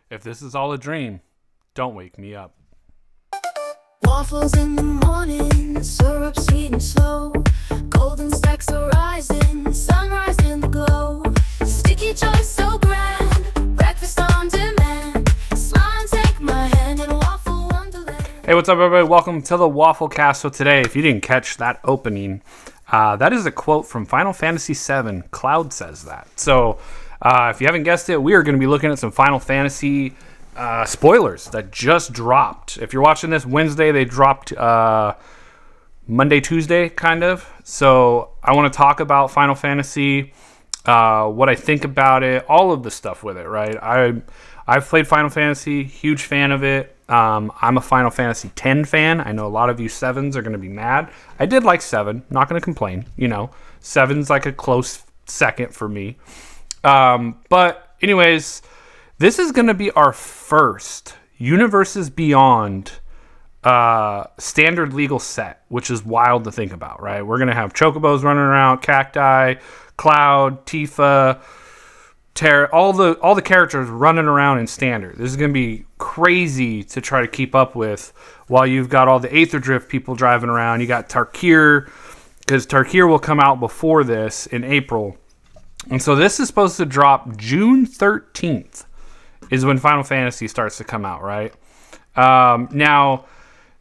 If this is all a dream, don't wake me up. Waffles in the morning, syrup sweet and slow. Golden stacks are rising, sunrise in the glow. Sticky choice so grand, breakfast on demand. Smile and take my hand in waffle wonderland. Hey, what's up, everybody? Welcome to the Wafflecast. So today, if you didn't catch that opening, that is a quote from Final Fantasy VII. Cloud says that. So if you haven't guessed it, we are going to be looking at some Final Fantasy spoilers that just dropped. If you're watching this Wednesday, they dropped Monday, Tuesday, kind of. So I want to talk about Final Fantasy, what I think about it, all of the stuff with it, right? I've played Final Fantasy, huge fan of it. I'm a Final Fantasy X fan. I know a lot of you 7s are going to be mad. I did like 7, not going to complain. You know, 7's like a close second for me. But anyways, this is going to be our first Universes Beyond standard legal set, which is wild to think about, right? We're going to have chocobos running around, cacti, Cloud, Tifa, Terra, all the characters running around in standard. This is going to be crazy to try to keep up with while you've got all the Aether Drift people driving around. You got Tarkir, because Tarkir will come out before this in April. And so this is supposed to drop June 13th is when Final Fantasy starts to come out, right? Now,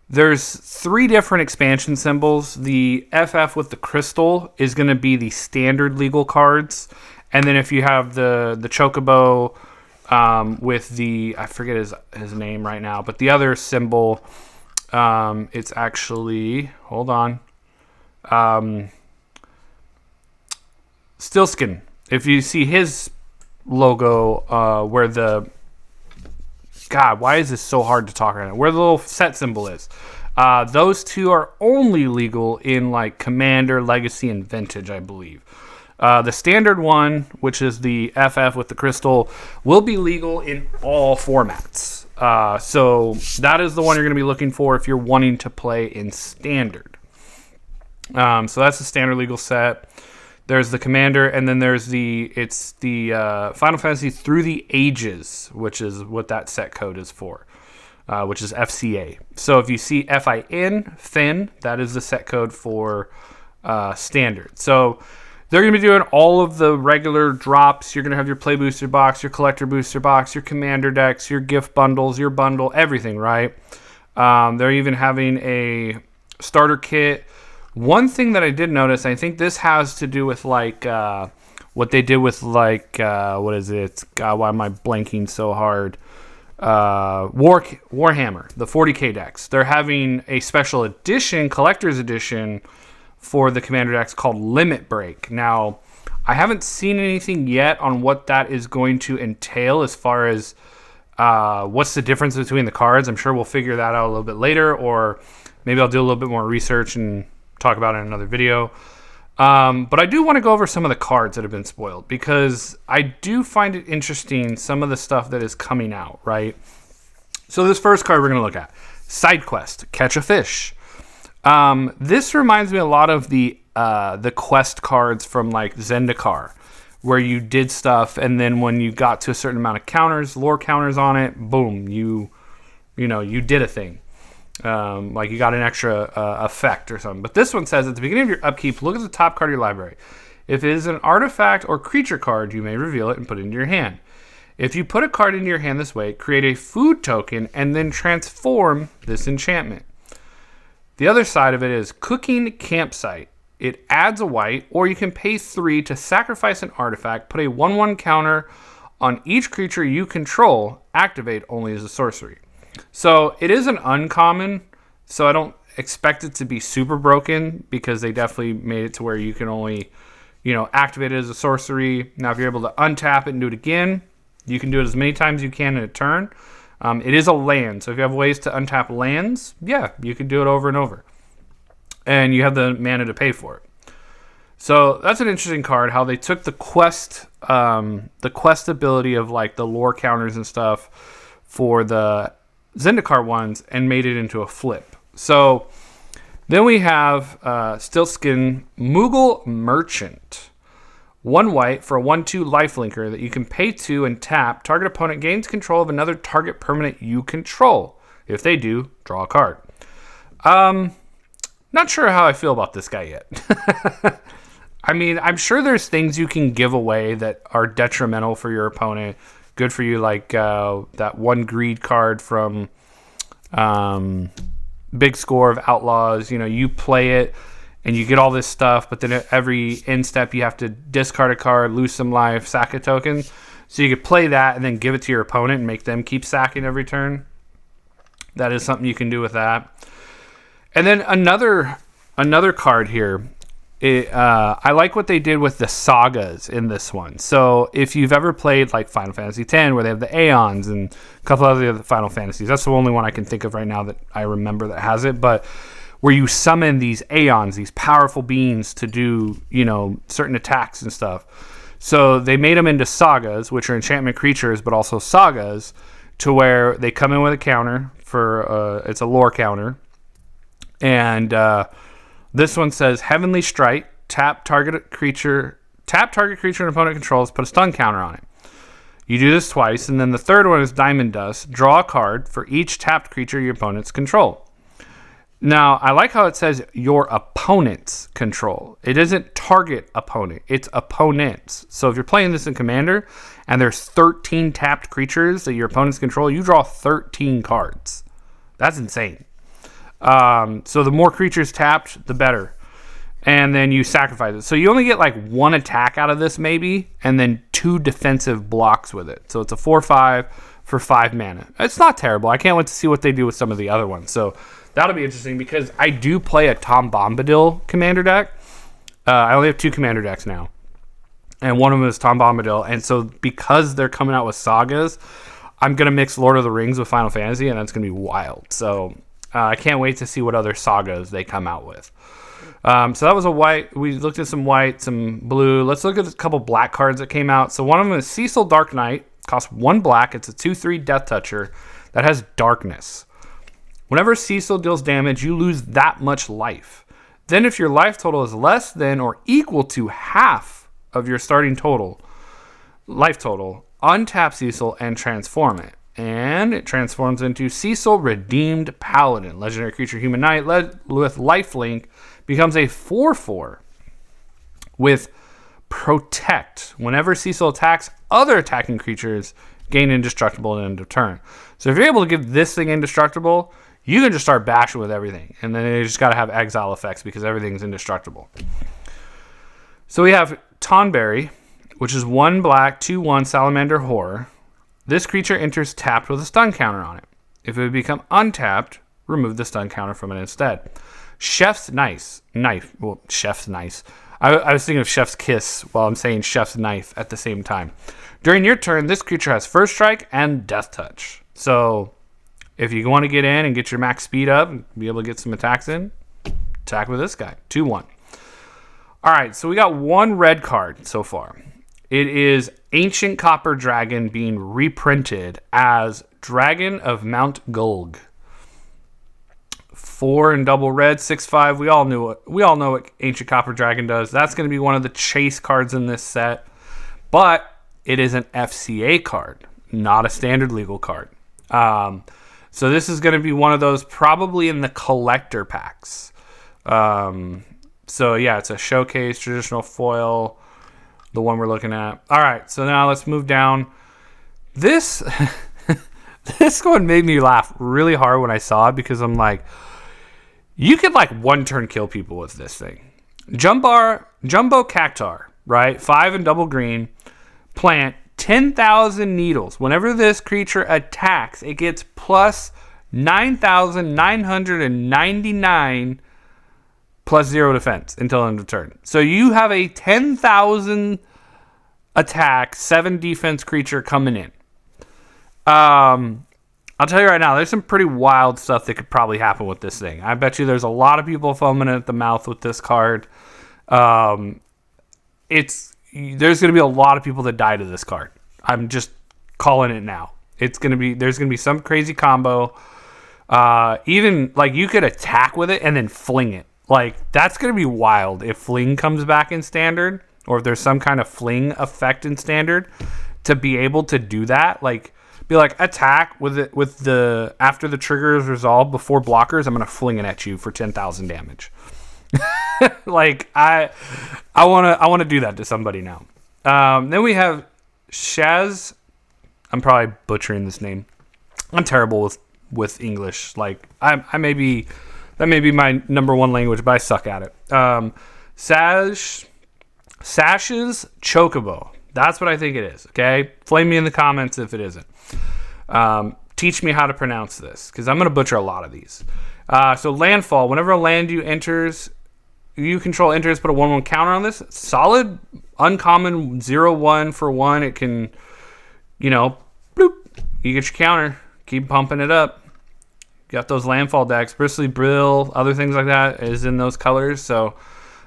there's 3 different expansion symbols. The FF with the crystal is going to be the standard legal cards. And then if you have the chocobo with the, I forget his name right now, but the other symbol, it's actually, hold on, Stillskin. If you see his logo, where the, God, why is this so hard to talk right now? Where the little set symbol is. Those 2 are only legal in like Commander, Legacy, and Vintage, I believe. The standard one, which is the FF with the crystal, will be legal in all formats. So that is the one you're going to be looking for if you're wanting to play in standard. So that's the standard legal set. There's the Commander, and then there's the Final Fantasy Through the Ages, which is what that set code is for, which is FCA. So if you see FIN, that is the set code for standard. So they're going to be doing all of the regular drops. You're going to have your Play Booster Box, your Collector Booster Box, your Commander decks, your gift bundles, your bundle, everything, right? They're even having a starter kit. One thing that I did notice, I think this has to do with like what they did with like what is it? God, why am I blanking so hard? Warhammer, the 40k decks. They're having a special edition, collector's edition for the Commander decks called Limit Break. Now, I haven't seen anything yet on what that is going to entail as far as what's the difference between the cards. I'm sure we'll figure that out a little bit later, or maybe I'll do a little bit more research and talk about it in another video. But I do want to go over some of the cards that have been spoiled, because I do find it interesting, some of the stuff that is coming out, right? So this first card we're going to look at, Side Quest, Catch a Fish. This reminds me a lot of the quest cards from like Zendikar, where you did stuff, and then when you got to a certain amount of counters, lore counters on it, boom, you did a thing. Like you got an extra effect or something. But this one says, at the beginning of your upkeep, look at the top card of your library. If it is an artifact or creature card, you may reveal it and put it into your hand. If you put a card into your hand this way, create a food token and then transform this enchantment. The other side of it is Cooking Campsite. It adds a white, or you can pay 3 to sacrifice an artifact, put a 1/1 counter on each creature you control, activate only as a sorcery. So it is an uncommon, so I don't expect it to be super broken, because they definitely made it to where you can only, activate it as a sorcery. Now, if you're able to untap it and do it again, you can do it as many times as you can in a turn. It is a land, so if you have ways to untap lands, yeah, you can do it over and over. And you have the mana to pay for it. So that's an interesting card, how they took the quest ability of like the lore counters and stuff for the Zendikar ones and made it into a flip. So then we have Stillskin Moogle Merchant. 1 white for a 1/2 lifelinker that you can pay 2 and tap. Target opponent gains control of another target permanent you control. If they do, draw a card. Not sure how I feel about this guy yet. I mean, I'm sure there's things you can give away that are detrimental for your opponent. Good for you, like that 1 greed card from Big Score of Outlaws. You know, you play it and you get all this stuff, but then at every end step you have to discard a card, lose some life, sack a token. So you could play that and then give it to your opponent and make them keep sacking every turn. That is something you can do with that. And then another card here. I like what they did with the sagas in this one. So if you've ever played like Final Fantasy X, where they have the Aeons and a couple other Final Fantasies, that's the only one I can think of right now that I remember that has it. But where you summon these Aeons, these powerful beings to do, you know, certain attacks and stuff. So they made them into sagas, which are enchantment creatures, but also sagas, to where they come in with a counter for it's a lore counter. And this one says Heavenly Strike, tap target creature and opponent controls, put a stun counter on it. You do this twice, and then the third one is Diamond Dust. Draw a card for each tapped creature your opponents control. Now, I like how it says your opponent's control. It isn't target opponent, it's opponents. So if you're playing this in Commander and there's 13 tapped creatures that your opponents control, you draw 13 cards. That's insane. So the more creatures tapped, the better. And then you sacrifice it. So you only get like 1 attack out of this maybe, and then 2 defensive blocks with it. So it's a 4/5 for 5 mana. It's not terrible. I can't wait to see what they do with some of the other ones. So that'll be interesting because I do play a Tom Bombadil commander deck. I only have 2 commander decks now. And one of them is Tom Bombadil. And so because they're coming out with sagas, I'm going to mix Lord of the Rings with Final Fantasy, and that's going to be wild. So I can't wait to see what other sagas they come out with. So that was a white. We looked at some white, some blue. Let's look at a couple black cards that came out. So one of them is Cecil Dark Knight. Costs 1 black. It's a 2/3 Death Toucher that has darkness. Whenever Cecil deals damage, you lose that much life. Then if your life total is less than or equal to half of your starting life total, untap Cecil and transform it. And it transforms into Cecil Redeemed Paladin. Legendary creature, human knight, with lifelink, becomes a 4/4 with Protect. Whenever Cecil attacks, other attacking creatures gain indestructible at the end of turn. So if you're able to give this thing indestructible, you can just start bashing with everything. And then you just got to have exile effects because everything's indestructible. So we have Tonberry, which is 1 black, 2/1 Salamander Horror. This creature enters tapped with a stun counter on it. If it would become untapped, remove the stun counter from it instead. Chef's Knife. Well, Chef's Knife. I was thinking of Chef's Kiss while I'm saying Chef's Knife at the same time. During your turn, this creature has First Strike and Death Touch. So if you want to get in and get your max speed up and be able to get some attacks in, attack with this guy. 2/1. All right, so we got 1 red card so far. It is Ancient Copper Dragon being reprinted as Dragon of Mount Gulg. 4 and double red, 6/5. We all know what Ancient Copper Dragon does. That's going to be one of the chase cards in this set. But it is an FCA card, not a standard legal card. So this is going to be one of those probably in the collector packs. So yeah, it's a showcase, traditional foil, the one we're looking at. All right, so now let's move down. This one made me laugh really hard when I saw it because I'm like, you could like 1-turn kill people with this thing. Jumbo Cactar, right? 5 and double green. Plant 10,000 needles. Whenever this creature attacks, it gets plus 9,999 plus 0 defense until end of turn. So you have a 10,000 attack, 7 defense creature coming in. I'll tell you right now, there's some pretty wild stuff that could probably happen with this thing. I bet you there's a lot of people foaming at the mouth with this card. There's going to be a lot of people that die to this card. I'm just calling it now. There's going to be some crazy combo. Even like you could attack with it and then fling it. Like that's going to be wild if fling comes back in standard or if there's some kind of fling effect in standard to be able to do that, like be like attack with it with the after the trigger is resolved before blockers, I'm gonna fling it at you for 10,000 damage. Like I want to do that to somebody now. Then we have Shaz. I'm probably butchering this name. I'm terrible with English. Like I may be, that may be my number one language, but I suck at it. Sash's chocobo. That's what I think it is. Okay, flame me in the comments if it isn't. Teach me how to pronounce this because I'm gonna butcher a lot of these. So landfall. Whenever a land you control enters, put a 1/1 counter on this. Solid, uncommon 0/1 for 1. It can, bloop. You get your counter. Keep pumping it up. Got those landfall decks. Bristly Brill, other things like that is in those colors. So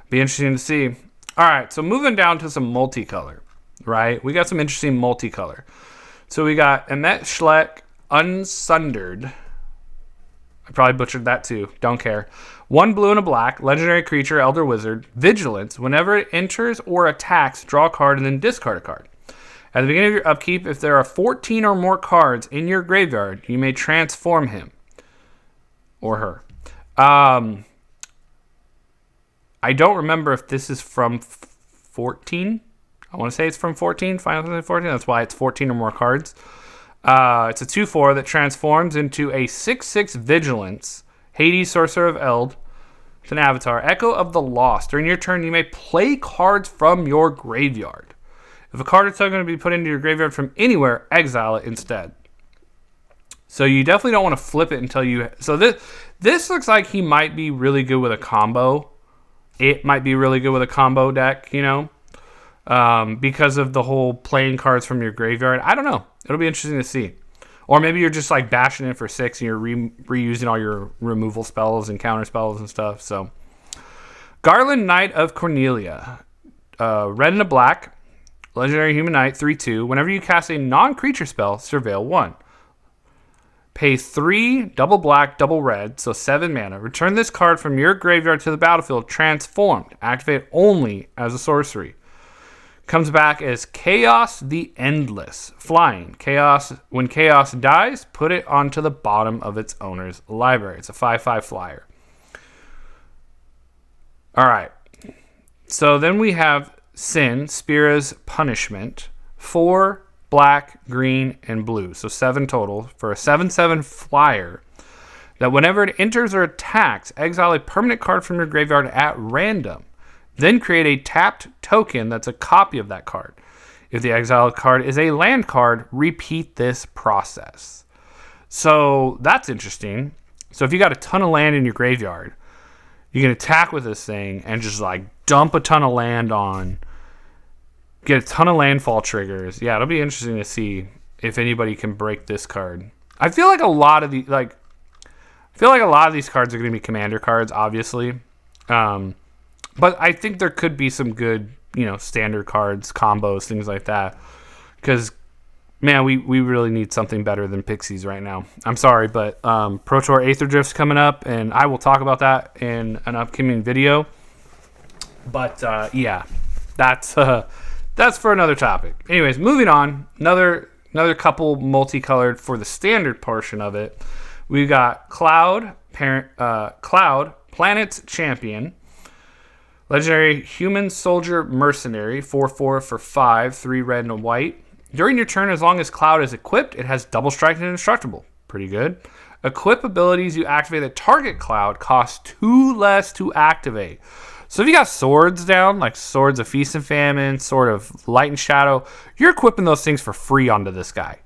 be interesting to see. All right, so moving down to some multicolor, right? We got some interesting multicolor. So we got Emmet Schleck, Unsundered. I probably butchered that too. Don't care. 1 blue and a black, legendary creature, Elder Wizard, Vigilance. Whenever it enters or attacks, draw a card and then discard a card. At the beginning of your upkeep, if there are 14 or more cards in your graveyard, you may transform him or her. I don't remember if this is from 14. I want to say it's from 14, Final Fantasy 14. That's why it's 14 or more cards. It's a 2/4 that transforms into a 6/6 Vigilance. Hades, Sorcerer of Eld. It's an avatar. Echo of the Lost. During your turn, you may play cards from your graveyard. If a card is still going to be put into your graveyard from anywhere, exile it instead. So you definitely don't want to flip it until you... So this looks like he might be really good with a combo. It might be really good with a combo deck, because of the whole playing cards from your graveyard. I don't know. It'll be interesting to see. Or maybe you're just like bashing in for 6 and you're reusing all your removal spells and counter spells and stuff. So, Garland Knight of Cornelia. Red and a black. Legendary Human Knight, 3/2. Whenever you cast a non-creature spell, surveil 1. Pay 3, double black, double red, so 7 mana. Return this card from your graveyard to the battlefield transformed. Activate only as a sorcery. Comes back as Chaos the Endless. Flying. Chaos. When Chaos dies, put it onto the bottom of its owner's library. It's a 5/5 flyer. Alright. So then we have Sin, Spira's Punishment. 4 black, green, and blue. So 7 total for a 7/7 flyer. That whenever it enters or attacks, exile a permanent card from your graveyard at random. Then create a tapped token that's a copy of that card. If the exiled card is a land card, repeat this process. So that's interesting. So if you got a ton of land in your graveyard, you can attack with this thing and just like dump a ton of land on, get a ton of landfall triggers. Yeah, it'll be interesting to see if anybody can break this card. I feel like a lot of these cards are going to be commander cards, obviously. But I think there could be some good, standard cards, combos, things like that. Because, man, we really need something better than Pixies right now. I'm sorry, but Pro Tour Aether Drift's coming up, and I will talk about that in an upcoming video. But, yeah, that's for another topic. Anyways, moving on. Another couple multicolored for the standard portion of it. We got Cloud, Planet's Champion. Legendary Human Soldier Mercenary, 4/4 for 5, 3 red and a white. During your turn, as long as Cloud is equipped, it has double strike and indestructible. Pretty good. Equip abilities you activate that target Cloud cost 2 less to activate. So if you got swords down, like Swords of Feast and Famine, Sword of Light and Shadow, you're equipping those things for free onto this guy.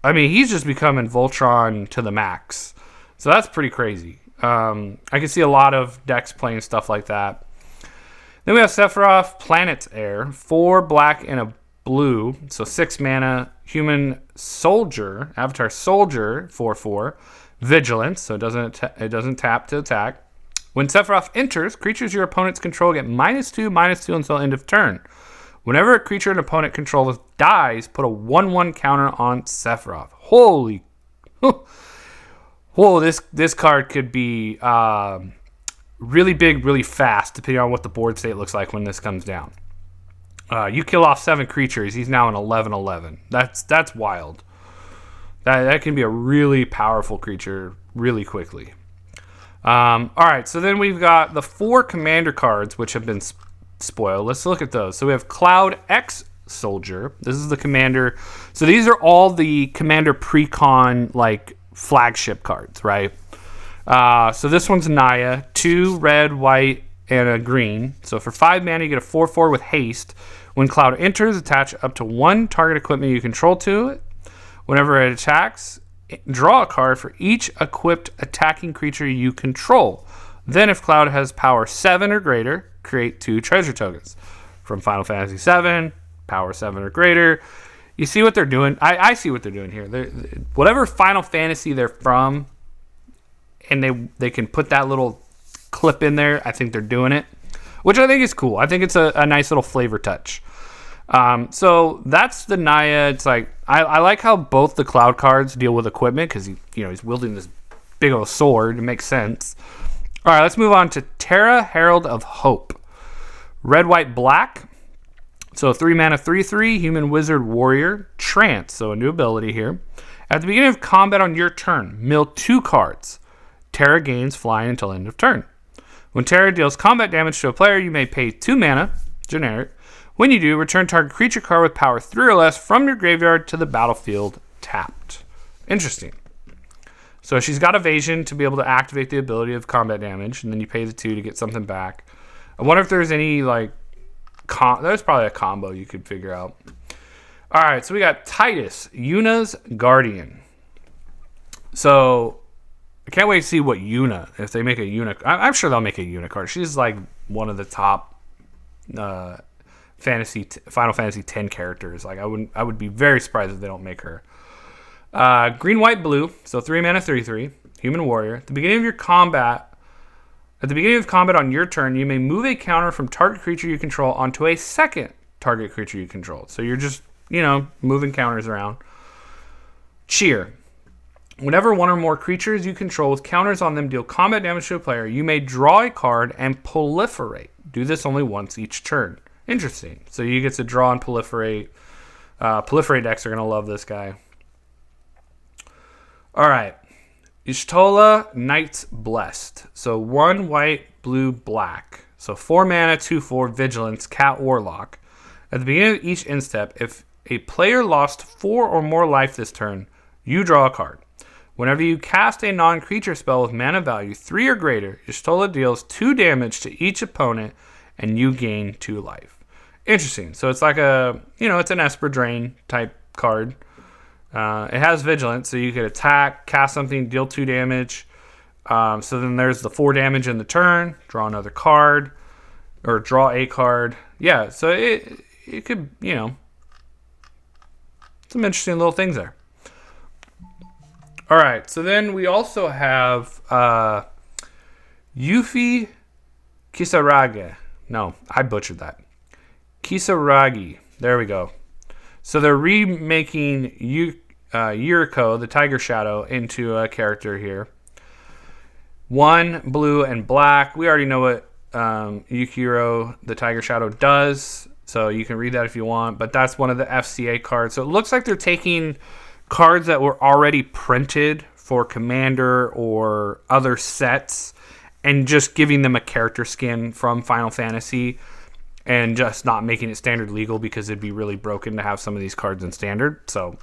I mean, he's just becoming Voltron to the max. So that's pretty crazy. I can see a lot of decks playing stuff like that. Then we have Sephiroth, Planet's Heir, 4 black and a blue, so 6 mana, Human Soldier, Avatar Soldier, 4/4, Vigilance, so it doesn't tap to attack. When Sephiroth enters, creatures your opponents control get -2/-2 until end of turn. Whenever a creature an opponent controls dies, put a 1/1 counter on Sephiroth. Holy, whoa! This card could be really big, really fast, depending on what the board state looks like when this comes down. You kill off 7 creatures, he's now an 11/11. That's wild. That can be a really powerful creature really quickly. All right, so then we've got the 4 commander cards which have been spoiled. Let's look at those. So we have Cloud X Soldier. This is the commander. So these are all the commander pre-con like flagship cards, right? So this one's Naya, 2 red, white, and a green. So for 5 mana, you get a 4/4 with haste. When Cloud enters, attach up to 1 target equipment you control to it. Whenever it attacks, draw a card for each equipped attacking creature you control. Then if Cloud has power 7 or greater, create 2 treasure tokens. From Final Fantasy 7, power 7 or greater. You see what they're doing? I see what they're doing here. Whatever Final Fantasy they're from, and they can put that little clip in there, I think they're doing it, which I think is cool. I think it's a nice little flavor touch. So that's the Naya. It's like I like how both the Cloud cards deal with equipment because he's wielding this big old sword. It makes sense. All right, let's move on to Terra, Herald of Hope. Red, white, black. So 3 mana, 3/3, human, wizard, warrior, trance. So a new ability here. At the beginning of combat on your turn, mill 2 cards. Terra gains flying until end of turn. When Terra deals combat damage to a player, you may pay 2 mana, generic. When you do, return target creature card with power 3 or less from your graveyard to the battlefield tapped. Interesting. So she's got evasion to be able to activate the ability of combat damage, and then you pay the 2 to get something back. I wonder if there's any, like, there's probably a combo you could figure out. All right, so we got Titus, Yuna's Guardian. So I can't wait to see what Yuna, if they make a Yuna. I'm sure they'll make a Yuna card. She's like one of the top Final Fantasy X characters. Like I would be very surprised if they don't make her. Green, white, blue. So 3 mana, 3/3, human warrior. At the beginning of combat on your turn, you may move a counter from target creature you control onto a second target creature you control. So you're just, moving counters around. Cheer. Whenever 1 or more creatures you control with counters on them deal combat damage to a player, you may draw a card and proliferate. Do this only once each turn. Interesting. So you get to draw and proliferate. Proliferate decks are going to love this guy. All right. Y'shtola, Knights Blessed. So 1 white, blue, black. So 4 mana, 2/4, vigilance, cat, warlock. At the beginning of each instep, if a player lost 4 or more life this turn, you draw a card. Whenever you cast a non-creature spell with mana value 3 or greater, Y'shtola deals 2 damage to each opponent, and you gain 2 life. Interesting. So it's like it's an Esper Drain type card. It has vigilance, so you could attack, cast something, deal 2 damage. So then there's the 4 damage in the turn, draw another card, or draw a card. Yeah, so it could, some interesting little things there. All right, so then we also have Yuffie Kisarage. No, I butchered that. Kisaragi. There we go. So they're remaking Yuriko, the Tiger Shadow, into a character here. 1 blue and black. We already know what Yukiro, the Tiger Shadow, does, so you can read that if you want, but that's one of the FCA cards. So it looks like they're taking cards that were already printed for Commander or other sets and just giving them a character skin from Final Fantasy and just not making it standard legal because it'd be really broken to have some of these cards in standard. So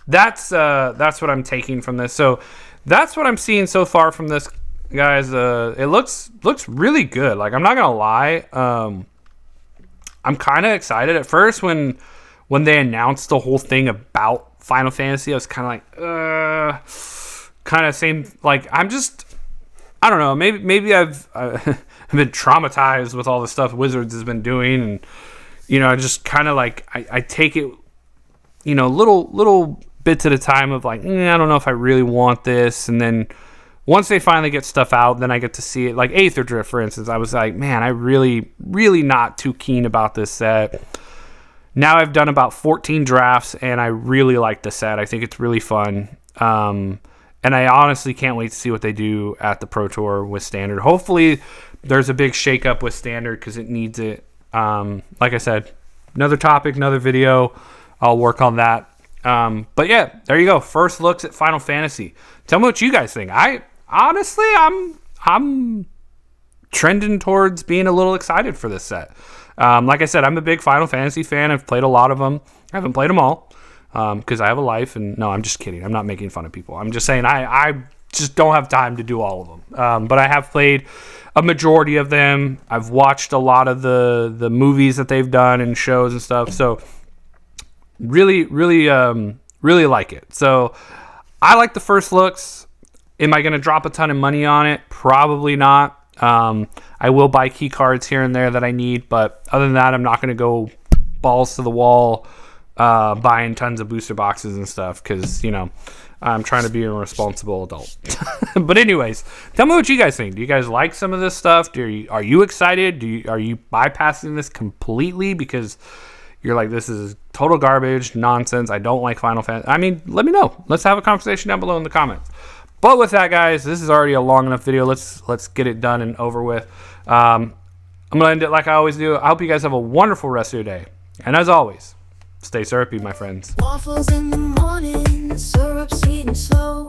that's what I'm taking from this. So that's what I'm seeing so far from this, guys. It looks really good. Like, I'm not gonna lie, I'm kind of excited. At first, when they announced the whole thing about Final Fantasy, I was kind of like, kind of same. Like, I don't know. Maybe I've been traumatized with all the stuff Wizards has been doing, and I just kind of like I take it, little bits at a time of like, I don't know if I really want this, and then once they finally get stuff out, then I get to see it. Like Aether Drift, for instance, I was like, man, I really not too keen about this set. Now I've done about 14 drafts, and I really like the set. I think it's really fun. And I honestly can't wait to see what they do at the Pro Tour with Standard. Hopefully there's a big shakeup with Standard because it needs it. Like I said, another topic, another video. I'll work on that. But yeah, there you go. First looks at Final Fantasy. Tell me what you guys think. Honestly, I'm trending towards being a little excited for this set. Like I said, I'm a big Final Fantasy fan. I've played a lot of them. I haven't played them all because I have a life. And no, I'm just kidding. I'm not making fun of people. I'm just saying I just don't have time to do all of them. But I have played a majority of them. I've watched a lot of the movies that they've done and shows and stuff. So really like it. So I like the first looks. Am I going to drop a ton of money on it? Probably not. I will buy key cards here and there that I need, but other than that, I'm not going to go balls to the wall buying tons of booster boxes and stuff because, you know, I'm trying to be a responsible adult. But anyways, tell me what you guys think. Do you guys like some of this stuff? Are you excited? Are you bypassing this completely because you're like, this is total garbage, nonsense, I don't like Final Fantasy? I mean, let me know. Let's have a conversation down below in the comments. But with that, guys, this is already a long enough video. Let's get it done and over with. I'm going to end it like I always do. I hope you guys have a wonderful rest of your day. And as always, stay syrupy, my friends. Waffles in the morning, syrup sweet and slow.